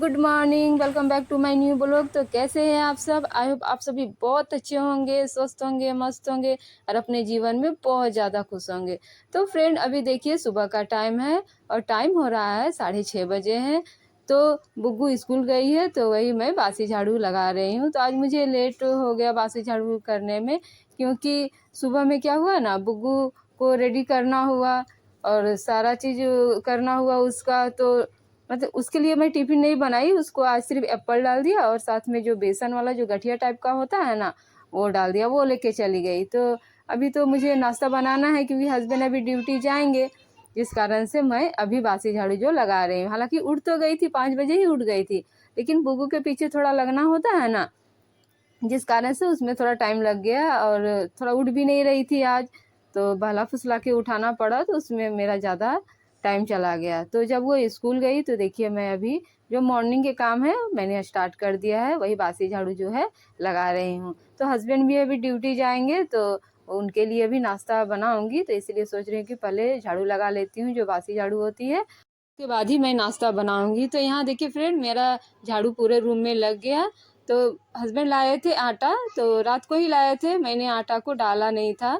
Good morning, welcome back to my new blog. तो कैसे हैं आप सब? आई होप आप सभी बहुत अच्छे होंगे, स्वस्थ होंगे, मस्त होंगे और अपने जीवन में बहुत ज़्यादा खुश होंगे। तो फ्रेंड, अभी देखिए सुबह का टाइम है और टाइम हो रहा है 6:30 बजे हैं। तो बुग्गू स्कूल गई है तो वही मैं बासी झाड़ू लगा रही हूँ। तो आज मुझे लेट हो गया बासी झाड़ू करने में, क्योंकि सुबह में क्या हुआ ना, बुग्गू को रेडी करना हुआ और सारा चीज़ करना हुआ उसका। तो मतलब उसके लिए मैं टिफ़िन नहीं बनाई, उसको आज सिर्फ एप्पल डाल दिया और साथ में जो बेसन वाला जो गठिया टाइप का होता है ना, वो डाल दिया, वो लेके चली गई। तो अभी तो मुझे नाश्ता बनाना है क्योंकि हस्बैंड अभी ड्यूटी जाएंगे, जिस कारण से मैं अभी बासी झाड़ू जो लगा रही हूँ। हालांकि उठ तो गई थी, 5 बजे ही उठ गई थी, लेकिन बुग्गू के पीछे थोड़ा लगना होता है ना, जिस कारण से उसमें थोड़ा टाइम लग गया और थोड़ा उठ भी नहीं रही थी आज, तो बहला फुसला के उठाना पड़ा, तो उसमें मेरा ज़्यादा टाइम चला गया। तो जब वो स्कूल गई तो देखिए मैं अभी जो मॉर्निंग के काम है मैंने स्टार्ट कर दिया है, वही बासी झाड़ू जो है लगा रही हूँ। तो हस्बैंड भी अभी ड्यूटी जाएंगे तो उनके लिए भी नाश्ता बनाऊंगी, तो इसलिए सोच रही हूँ कि पहले झाड़ू लगा लेती हूँ जो बासी झाड़ू होती है, उसके बाद ही मैं नाश्ता बनाऊंगी। तो यहाँ देखिए फ्रेंड, मेरा झाड़ू पूरे रूम में लग गया। तो हस्बैंड लाए थे आटा, तो रात को ही लाए थे, मैंने आटा को डाला नहीं था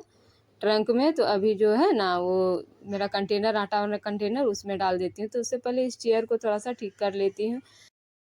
ट्रंक में। तो अभी जो है ना वो मेरा कंटेनर, आटा वाला कंटेनर, उसमें डाल देती हूँ। तो उससे पहले इस चेयर को थोड़ा सा ठीक कर लेती हूँ।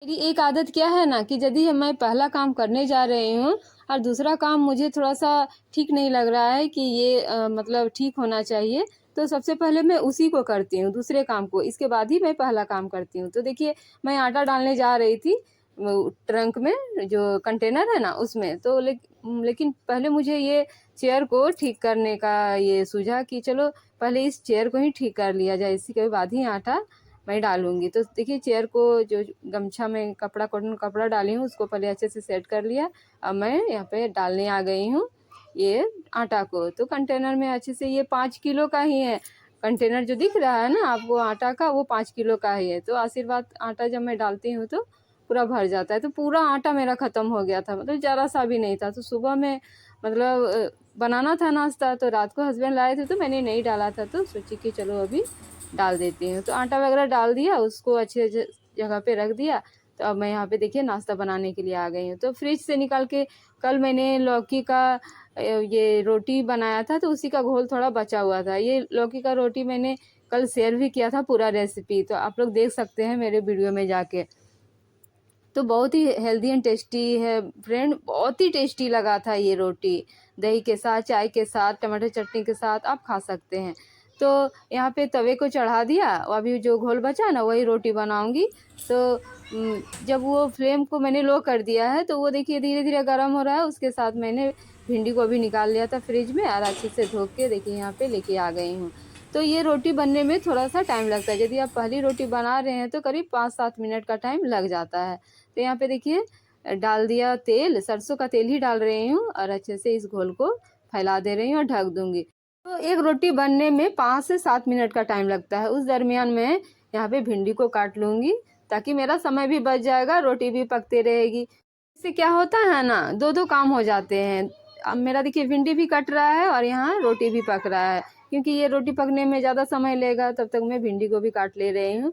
मेरी एक आदत क्या है ना कि यदि मैं पहला काम करने जा रही हूँ और दूसरा काम मुझे थोड़ा सा ठीक नहीं लग रहा है कि ये मतलब ठीक होना चाहिए, तो सबसे पहले मैं उसी को करती हूँ, दूसरे काम को, इसके बाद ही मैं पहला काम करती हूँ। तो देखिए मैं आटा डालने जा रही थी ट्रंक में, जो कंटेनर है ना उसमें। तो लेकिन पहले मुझे ये चेयर को ठीक करने का ये सूझा कि चलो पहले इस चेयर को ही ठीक कर लिया जाए, इसी के बाद ही आटा मैं डालूंगी। तो देखिए चेयर को जो गमछा में कपड़ा, कॉटन कपड़ा डाली हूँ, उसको पहले अच्छे से सेट कर लिया। अब मैं यहाँ पे डालने आ गई हूँ ये आटा को। तो कंटेनर में अच्छे से, ये 5 किलो का ही है कंटेनर जो दिख रहा है ना आपको आटा का, वो 5 किलो का ही है। तो आशीर्वाद आटा जब मैं डालती हूँ तो पूरा भर जाता है। तो पूरा आटा मेरा ख़त्म हो गया था, मतलब ज़रा सा भी नहीं था। तो सुबह में मतलब बनाना था नाश्ता, तो रात को हस्बैंड लाए थे तो मैंने नहीं डाला था, तो सोची कि चलो अभी डाल देती हूँ। तो आटा वगैरह डाल दिया, उसको अच्छे जगह पे रख दिया। तो अब मैं यहाँ पे देखिए नाश्ता बनाने के लिए आ गई हूँ। तो फ्रिज से निकाल के कल मैंने लौकी का ये रोटी बनाया था, तो उसी का घोल थोड़ा बचा हुआ था। ये लौकी का रोटी मैंने कल शेयर भी किया था पूरा रेसिपी, तो आप लोग देख सकते हैं मेरे वीडियो में जाके। तो बहुत ही हेल्दी एंड टेस्टी है फ्रेंड, बहुत ही टेस्टी लगा था ये रोटी। दही के साथ, चाय के साथ, टमाटर चटनी के साथ आप खा सकते हैं। तो यहाँ पे तवे को चढ़ा दिया, अभी जो घोल बचा ना वही रोटी बनाऊंगी। तो जब वो फ्लेम को मैंने लो कर दिया है तो वो देखिए धीरे धीरे गर्म हो रहा है। उसके साथ मैंने भिंडी को भी निकाल लिया था फ्रिज में और अच्छे से धो के देखिए यहाँ पे लेके आ गई हूँ। तो ये रोटी बनने में थोड़ा सा टाइम लगता है, यदि आप पहली रोटी बना रहे हैं तो करीब 5-7 मिनट का टाइम लग जाता है। तो यहाँ पे देखिए डाल दिया तेल, सरसों का तेल ही डाल रही हूँ और अच्छे से इस घोल को फैला दे रही हूँ और ढक दूंगी। तो एक रोटी बनने में 5 से 7 मिनट का टाइम लगता है। उस दरमियान मैं यहाँ पे भिंडी को काट लूँगी, ताकि मेरा समय भी बच जाएगा, रोटी भी पकती रहेगी। इससे क्या होता है ना, दो दो काम हो जाते हैं। अब मेरा देखिए भिंडी भी कट रहा है और यहाँ रोटी भी पक रहा है, क्योंकि ये रोटी पकने में ज़्यादा समय लेगा, तब तक मैं भिंडी को भी काट ले रही हूँ।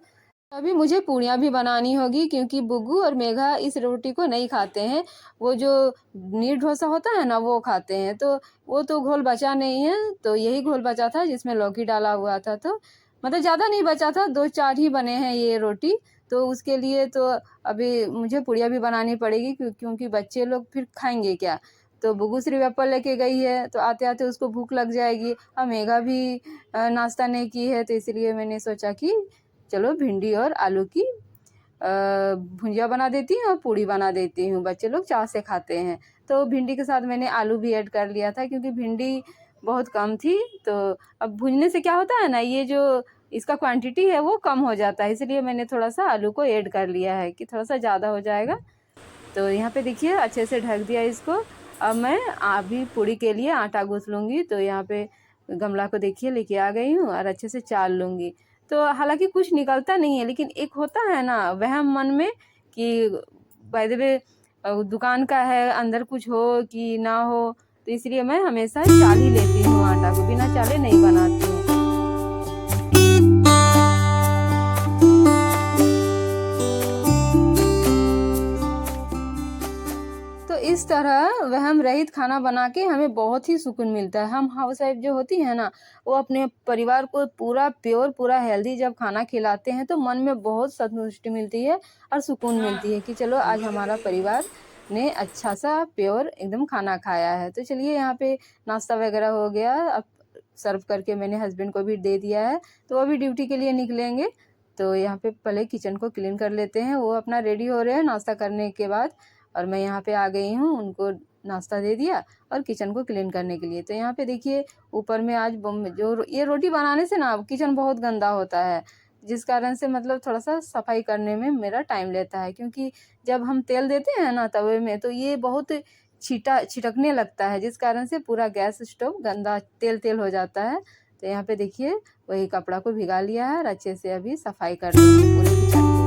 अभी मुझे पूड़ियाँ भी बनानी होगी, क्योंकि बुग्गू और मेघा इस रोटी को नहीं खाते हैं। वो जो नीर डोसा होता है ना वो खाते हैं। तो वो तो घोल बचा नहीं है, तो यही घोल बचा था जिसमें लौकी डाला हुआ था। तो मतलब ज़्यादा नहीं बचा था, 2-4 ही बने हैं ये रोटी। तो उसके लिए तो अभी मुझे पूड़ियाँ भी बनानी पड़ेगी, क्योंकि बच्चे लोग फिर खाएंगे क्या। तो बुग्गू सिर्फ एप्पल लेके गई है, तो आते आते उसको भूख लग जाएगी। और मेघा भी नाश्ता नहीं की है, तो इसलिए मैंने सोचा कि चलो भिंडी और आलू की भुंजिया बना देती हूँ और पूड़ी बना देती हूँ, बच्चे लोग चाव से खाते हैं। तो भिंडी के साथ मैंने आलू भी ऐड कर लिया था, क्योंकि भिंडी बहुत कम थी। तो अब भुनने से क्या होता है ना, ये जो इसका क्वांटिटी है वो कम हो जाता है, इसलिए मैंने थोड़ा सा आलू को ऐड कर लिया है कि थोड़ा सा ज़्यादा हो जाएगा। तो यहाँ पे देखिए अच्छे से ढक दिया इसको। अब मैं अभी पूड़ी के लिए आटा गूँथ लूँगी। तो यहाँ पे गमला को देखिए लेके आ गई हूँ और अच्छे से चाल लूँगी। तो हालांकि कुछ निकलता नहीं है, लेकिन एक होता है ना वहम मन में कि बाय द वे दुकान का है, अंदर कुछ हो कि ना हो, तो इसलिए मैं हमेशा चाल ही लेती हूँ, आटा को बिना चाले नहीं बनाती हूँ। इस तरह वहम रहित खाना बना के हमें बहुत ही सुकून मिलता है। हम हाउस वाइफ जो होती है ना, वो अपने परिवार को पूरा प्योर, पूरा हेल्दी जब खाना खिलाते हैं तो मन में बहुत संतुष्टि मिलती है और सुकून मिलती है कि चलो आज हमारा परिवार ने अच्छा सा प्योर एकदम खाना खाया है। तो चलिए यहाँ पे नाश्ता वगैरह हो गया, अब सर्व करके मैंने हस्बैंड को भी दे दिया है, तो वो भी ड्यूटी के लिए निकलेंगे। तो यहाँ पे पहले किचन को क्लीन कर लेते हैं। वो अपना रेडी हो रहे हैं नाश्ता करने के बाद, और मैं यहाँ पे आ गई हूँ, उनको नाश्ता दे दिया और किचन को क्लीन करने के लिए। तो यहाँ पे देखिए ऊपर में आज जो ये रोटी बनाने से ना किचन बहुत गंदा होता है, जिस कारण से मतलब थोड़ा सा सफाई करने में मेरा टाइम लेता है, क्योंकि जब हम तेल देते हैं ना तवे में तो ये बहुत छिटकने लगता है, जिस कारण से पूरा गैस स्टोव गंदा तेल तेल हो जाता है। तो यहाँ पे देखिए वही कपड़ा को भिगा लिया है और अच्छे से अभी सफाई कर रही हूँ पूरे किचन को।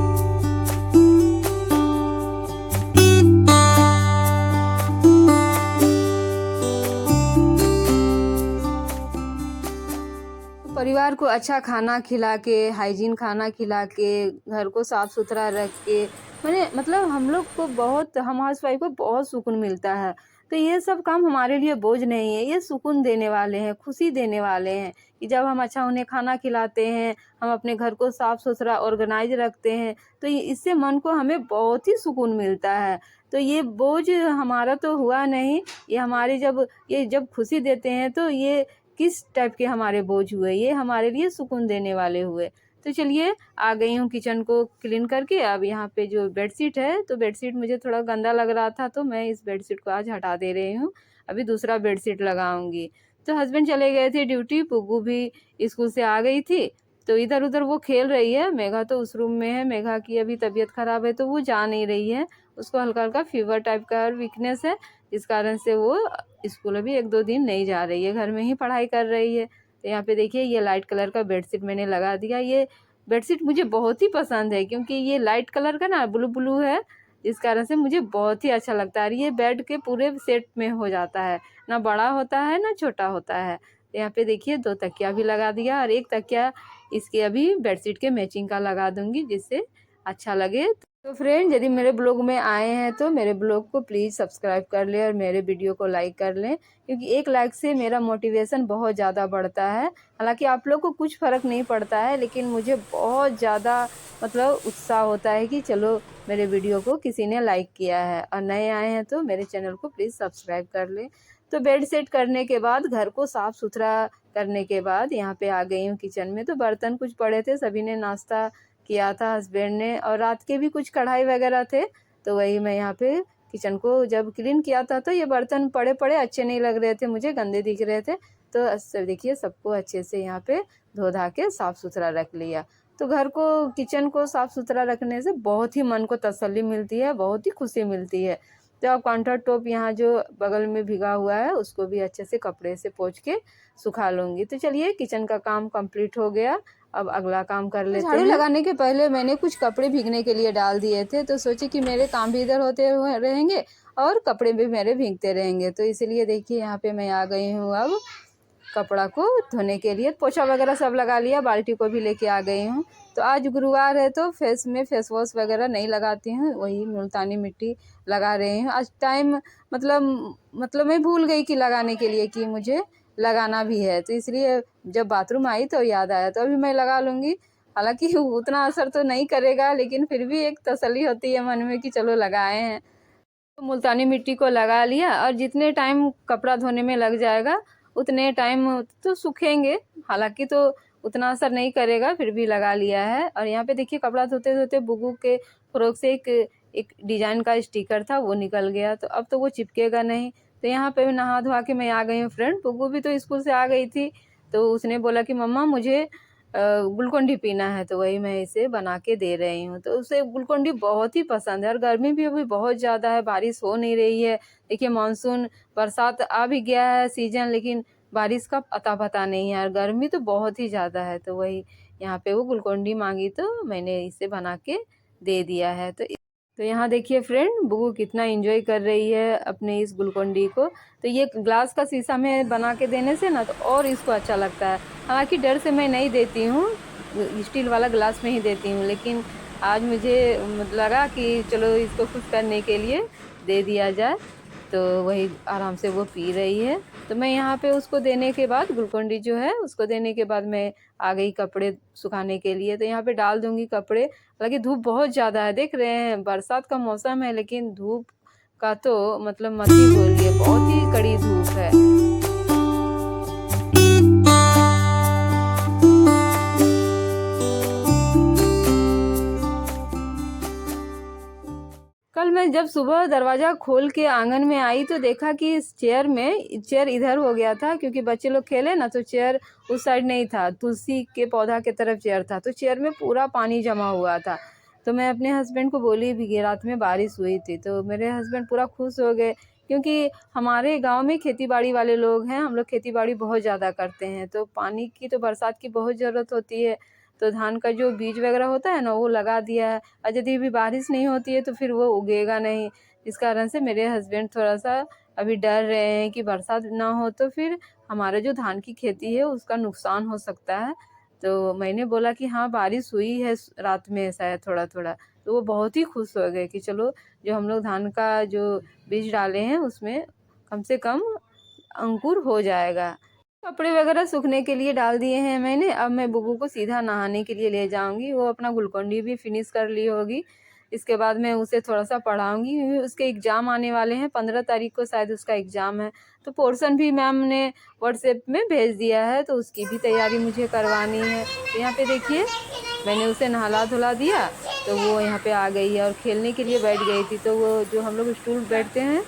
परिवार को अच्छा खाना खिला के, हाइजीन खाना खिला के, घर को साफ सुथरा रख के, मैंने मतलब हम लोग को बहुत, हम हाउस वाइफ को बहुत सुकून मिलता है। तो ये सब काम हमारे लिए बोझ नहीं है, ये सुकून देने वाले हैं, खुशी देने वाले हैं कि जब हम अच्छा उन्हें खाना खिलाते हैं, हम अपने घर को साफ सुथरा ऑर्गेनाइज रखते हैं, तो इससे मन को हमें बहुत ही सुकून मिलता है। तो ये बोझ हमारा तो हुआ नहीं, ये हमारे जब खुशी देते हैं तो ये किस टाइप के हमारे बोझ हुए, ये हमारे लिए सुकून देने वाले हुए। तो चलिए आ गई हूँ किचन को क्लीन करके। अब यहाँ पे जो बेडशीट है, तो बेडशीट मुझे थोड़ा गंदा लग रहा था, तो मैं इस बेडशीट को आज हटा दे रही हूँ, अभी दूसरा बेडशीट लगाऊंगी। तो हस्बैंड चले गए थे ड्यूटी, पुग्गू भी स्कूल से आ गई थी, तो इधर उधर वो खेल रही है। मेघा तो उस रूम में है, मेघा की अभी तबीयत खराब है तो वो जा नहीं रही है, उसको हल्का हल्का फीवर टाइप का वीकनेस है, जिस कारण से वो स्कूल अभी 1-2 दिन नहीं जा रही है, घर में ही पढ़ाई कर रही है। तो यहाँ पे देखिए ये लाइट कलर का बेडशीट मैंने लगा दिया। ये बेडशीट मुझे बहुत ही पसंद है, क्योंकि ये लाइट कलर का ना ब्लू ब्लू है, जिस कारण से मुझे बहुत ही अच्छा लगता है। ये बेड के पूरे सेट में हो जाता है, ना बड़ा होता है ना छोटा होता है। तो यहाँ पे देखिए 2 तकिया भी लगा दिया, और 1 तकिया इसके अभी बेडशीट के मैचिंग का लगा दूंगी, जिससे अच्छा लगे। तो फ्रेंड, यदि मेरे ब्लॉग में आए हैं तो मेरे ब्लॉग को प्लीज़ सब्सक्राइब कर लें और मेरे वीडियो को लाइक कर लें, क्योंकि 1 लाइक से मेरा मोटिवेशन बहुत ज़्यादा बढ़ता है। हालांकि आप लोग को कुछ फ़र्क नहीं पड़ता है, लेकिन मुझे बहुत ज़्यादा मतलब उत्साह होता है कि चलो मेरे वीडियो को किसी ने लाइक किया है। और नए आए हैं तो मेरे चैनल को प्लीज़ सब्सक्राइब कर लें। तो बेड सेट करने के बाद, घर को साफ़ सुथरा करने के बाद यहाँ पे आ गई हूँ किचन में। तो बर्तन कुछ पड़े थे, सभी ने नाश्ता किया था हस्बैंड ने, और रात के भी कुछ कढ़ाई वगैरह थे, तो वही मैं यहाँ पे किचन को जब क्लीन किया था तो ये बर्तन पड़े पड़े अच्छे नहीं लग रहे थे, मुझे गंदे दिख रहे थे। तो सब देखिए सबको अच्छे से यहाँ पे धो धा के साफ़ सुथरा रख लिया। तो घर को, किचन को साफ़ सुथरा रखने से बहुत ही मन को तसल्ली मिलती है, बहुत ही खुशी मिलती है। तो अब काउंटर टॉप यहाँ जो बगल में भिगा हुआ है उसको भी अच्छे से कपड़े से पोंछ के सुखा लूँगी। तो चलिए किचन का काम कंप्लीट हो गया, अब अगला काम कर लेते हैं। झाड़ू लगाने के पहले मैंने कुछ कपड़े भीगने के लिए डाल दिए थे, तो सोचे कि मेरे काम भी इधर होते रहेंगे और कपड़े भी मेरे भीगते रहेंगे। तो इसलिए देखिए यहाँ पे मैं आ गई हूँ अब कपड़ा को धोने के लिए। पोछा वगैरह सब लगा लिया, बाल्टी को भी लेके आ गई हूँ। तो आज गुरुवार है तो फेस में फेस वॉश वगैरह नहीं लगाती हूँ, वही मुल्तानी मिट्टी लगा रही हूँ। आज टाइम मतलब मैं भूल गई कि लगाने के लिए, कि मुझे लगाना भी है, तो इसलिए जब बाथरूम आई तो याद आया, तो अभी मैं लगा लूँगी। हालांकि उतना असर तो नहीं करेगा, लेकिन फिर भी एक तसल्ली होती है मन में कि चलो लगाए हैं। तो मुल्तानी मिट्टी को लगा लिया, और जितने टाइम कपड़ा धोने में लग जाएगा उतने टाइम तो सूखेंगे, हालांकि तो उतना असर नहीं करेगा, फिर भी लगा लिया है। और यहाँ पे देखिए कपड़ा धोते धोते बुगू के फ्रॉक से एक डिजाइन का स्टिकर था, वो निकल गया, तो अब तो वो चिपकेगा नहीं। तो यहाँ पे नहा धोवा के मैं आ गई हूँ फ्रेंड। बुगू भी तो स्कूल से आ गई थी, तो उसने बोला कि मम्मा मुझे ग्लूकोन डी पीना है, तो वही मैं इसे बना के दे रही हूँ। तो उसे ग्लूकोन डी बहुत ही पसंद है, और गर्मी भी अभी बहुत ज़्यादा है, बारिश हो नहीं रही है। देखिए मानसून, बरसात आ भी गया है सीजन, लेकिन बारिश का अता पता नहीं है, और गर्मी तो बहुत ही ज़्यादा है। तो वही यहाँ पे वो ग्लूकोन डी मांगी तो मैंने इसे बना के दे दिया है। तो यहाँ देखिए फ्रेंड, बुगू कितना एंजॉय कर रही है अपने इस ग्लूकोन डी को। तो ये ग्लास का शीशा में बना के देने से ना तो और इसको अच्छा लगता है। हालांकि डर से मैं नहीं देती हूँ, स्टील वाला ग्लास में ही देती हूँ, लेकिन आज मुझे लगा कि चलो इसको खुश करने के लिए दे दिया जाए। तो वही आराम से वो पी रही है। तो मैं यहाँ पे उसको देने के बाद, ग्लूकोन डी जो है उसको देने के बाद मैं आ गई कपड़े सुखाने के लिए। तो यहाँ पे डाल दूँगी कपड़े। हालाँकि धूप बहुत ज़्यादा है, देख रहे हैं बरसात का मौसम है, लेकिन धूप का तो मतलब मत ही बोलिए, बहुत ही कड़ी धूप है। कल मैं जब सुबह दरवाज़ा खोल के आंगन में आई तो देखा कि इस चेयर इधर हो गया था, क्योंकि बच्चे लोग खेले ना, तो चेयर उस साइड नहीं था, तुलसी के पौधा के तरफ चेयर था, तो चेयर में पूरा पानी जमा हुआ था। तो मैं अपने हस्बैंड को बोली भी, रात में बारिश हुई थी, तो मेरे हस्बैंड पूरा खुश हो गए, क्योंकि हमारे गांव में खेती बाड़ी वाले लोग हैं, हम लोग खेती बाड़ी बहुत ज़्यादा करते हैं, तो पानी की तो बरसात की बहुत ज़रूरत होती है। तो धान का जो बीज वगैरह होता है ना, वो लगा दिया है, और यदि भी बारिश नहीं होती है तो फिर वो उगेगा नहीं। इस कारण से मेरे हस्बैंड थोड़ा सा अभी डर रहे हैं कि बरसात ना हो तो फिर हमारा जो धान की खेती है उसका नुकसान हो सकता है। तो मैंने बोला कि हाँ, बारिश हुई है रात में शायद थोड़ा थोड़ा। तो वो बहुत ही खुश हो गए कि चलो, जो हम लोग धान का जो बीज डाले हैं उसमें कम से कम अंकुर हो जाएगा। कपड़े वगैरह सूखने के लिए डाल दिए हैं मैंने। अब मैं बुग्गू को सीधा नहाने के लिए ले जाऊंगी। वो अपना ग्लूकोन-डी भी फिनिश कर ली होगी। इसके बाद मैं उसे थोड़ा सा पढ़ाऊंगी, क्योंकि उसके एग्ज़ाम आने वाले हैं, 15 तारीख को शायद उसका एग्ज़ाम है। तो पोर्शन भी मैम ने व्हाट्सएप में भेज दिया है, तो उसकी भी तैयारी मुझे करवानी है। तो यहाँ पे देखिए, मैंने उसे नहला धुला दिया, तो वो यहाँ पे आ गई है और खेलने के लिए बैठ गई थी। तो वो जो हम लोग स्टूल बैठते हैं,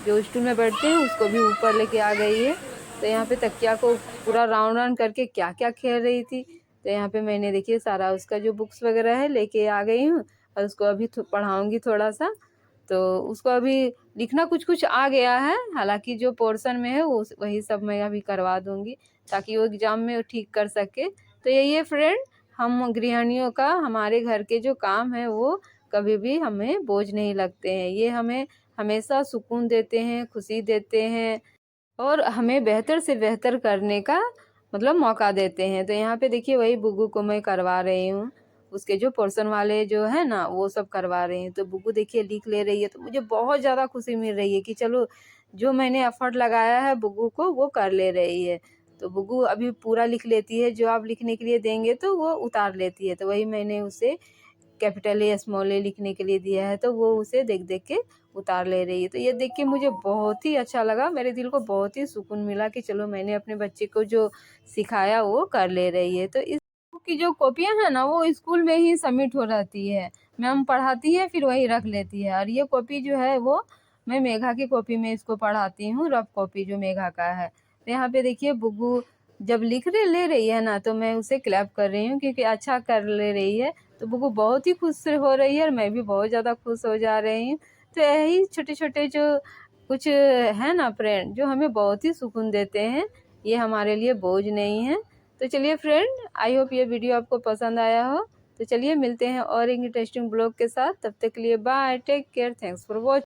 जो स्टूल में बैठते हैं, उसको भी ऊपर लेके आ गई है। तो यहाँ पे तकिया को पूरा राउंड राउंड करके क्या क्या खेल रही थी। तो यहाँ पे मैंने देखिए सारा उसका जो बुक्स वगैरह है लेके आ गई हूँ, और उसको अभी पढ़ाऊँगी थोड़ा सा। तो उसको अभी लिखना कुछ कुछ आ गया है, हालांकि जो पोर्शन में है वो वही सब मैं अभी करवा दूँगी, ताकि वो एग्ज़ाम में ठीक कर सके। तो यही है फ्रेंड, हम गृहिणियों का, हमारे घर के जो काम है वो कभी भी हमें बोझ नहीं लगते हैं। ये हमें हमेशा सुकून देते हैं, खुशी देते हैं, और हमें बेहतर से बेहतर करने का मतलब मौका देते हैं। तो यहाँ पे देखिए, वही बुग्गू को मैं करवा रही हूँ, उसके जो पोर्शन वाले जो है ना वो सब करवा रही हैं। तो बुग्गू देखिए लिख ले रही है, तो मुझे बहुत ज़्यादा खुशी मिल रही है कि चलो, जो मैंने एफर्ट लगाया है बुग्गू को वो कर ले रही है। तो बुग्गू अभी पूरा लिख लेती है, जो आप लिखने के लिए देंगे तो वो उतार लेती है। तो वही मैंने उसे कैपिटल ए स्मॉल ए लिखने के लिए दिया है, तो वो उसे देख देख के उतार ले रही है। तो ये देख के मुझे बहुत ही अच्छा लगा, मेरे दिल को बहुत ही सुकून मिला कि चलो, मैंने अपने बच्चे को जो सिखाया वो कर ले रही है। तो इस बुक की जो कॉपियाँ हैं ना, वो स्कूल में ही सबमिट हो रहती है, मैम पढ़ाती है फिर वही रख लेती है। और ये कॉपी जो है वो मैं मेघा की कॉपी में इसको पढ़ाती हूँ, रफ कॉपी जो मेघा का है। तो यहाँ पे देखिए, बुग्गू जब लिख ले रही है ना, तो मैं उसे क्लैप कर रही हूँ, क्योंकि अच्छा कर ले रही है। तो बुग्गू बहुत ही खुश हो रही है, और मैं भी बहुत ज़्यादा खुश हो जा रही हूँ। तो यही छोटे-छोटे जो कुछ है ना फ्रेंड, जो हमें बहुत ही सुकून देते हैं, ये हमारे लिए बोझ नहीं है। तो चलिए फ्रेंड, आई होप ये वीडियो आपको पसंद आया हो। तो चलिए मिलते हैं और एक इंटरेस्टिंग ब्लॉग के साथ, तब तक के लिए bye, take care, thanks for watching.